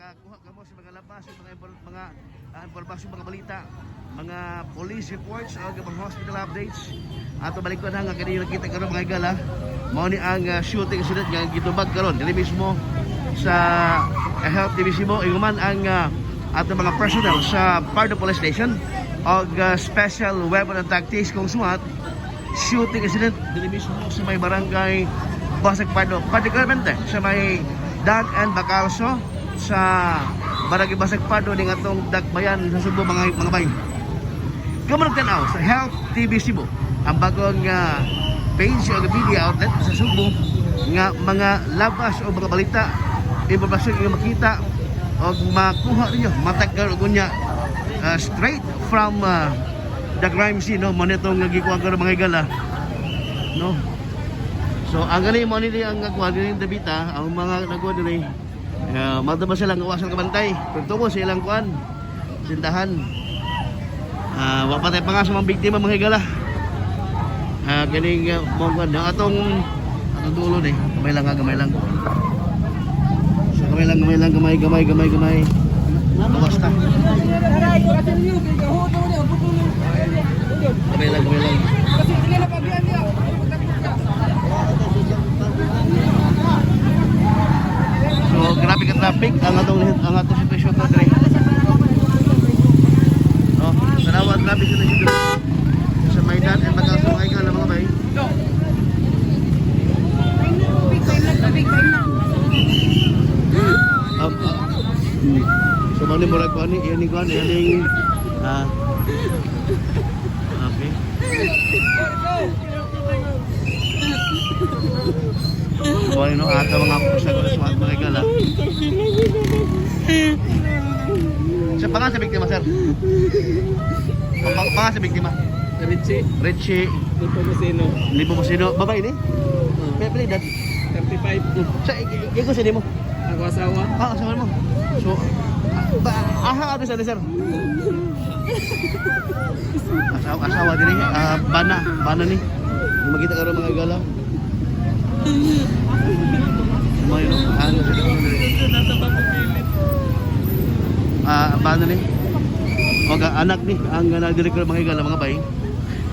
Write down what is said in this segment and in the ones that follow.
makakuha kamo sa mga labas, mga impormasyon, mga balita, mga police reports o mga hospital updates. Ato balik ko na nga kanina nakita karon mga igala. Mao ni ang shooting incident nga gitubag karon diri mismo sa Health Division mo iguman ang ato mga personnel sa Pardo Police Station og Special Weapon and Tactics kung SWAT shooting incident diri mismo sa may barangay Basag Pardo, particularmente sa may Dan and Bacalso sa barangay Basag Pardo ning atong Dakbayan sa Subo mga bay. Kamu tanaw sa Health TV Cebu ang bagong page o media outlet sa Subo nga mga labas o mga balita, impormasyon nga makita o makuha ninyo matagal og unya straight from the crime scene, no, monetong nagikuha ko mga igala, no. So ang galing mo nila ang nagkuha din debita ang mga nagkuha din madama silang awasan kabantay pero tungo sa ilang kuan sindahan wa pa tay pangaso mga biktima mga igala. Ganing mo kuan atong dulo ni gamay lang so gamay lang basta gamay lang so grabe ka traffic ang atong sitwasyon to dire, no, tanawa traffic situation sa Maidan and Bacalso mga igala mga bay. So mali mo ko ani yani ko ani okay. So ano ata mga pusa ko sa mga igala. Sa pangalan sa biktima sir. Pangalan sa biktima. Richie. Lipo Masino. Babae ni? Pwede edad 35. Sa iko sa mo. Ako asawa. Asawa mo. So aha ato sa sir. Asawa diri bana ni. Magkita karo mga igala. May no ano bana ni. Og anak ni ang nagdirektor mga igala mga bay.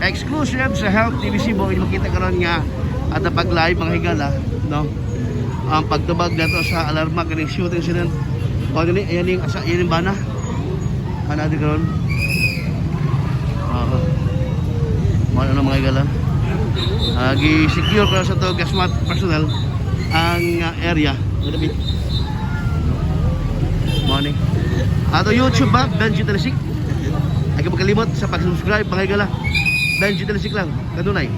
Exclusive sa Health TV Cebu makita karon nga at pag-live mga higala, no, ang pagtubag nato sa alarma kaning shooting incident o dili ayan yung bana ana di karon ano mga higala gi-secure ko sa to gasmat personnel ang area gabi morning ato YouTube ba Benji Telisik ay magkalimot sa pag-subscribe mga higala Benji Telisik lang kadunay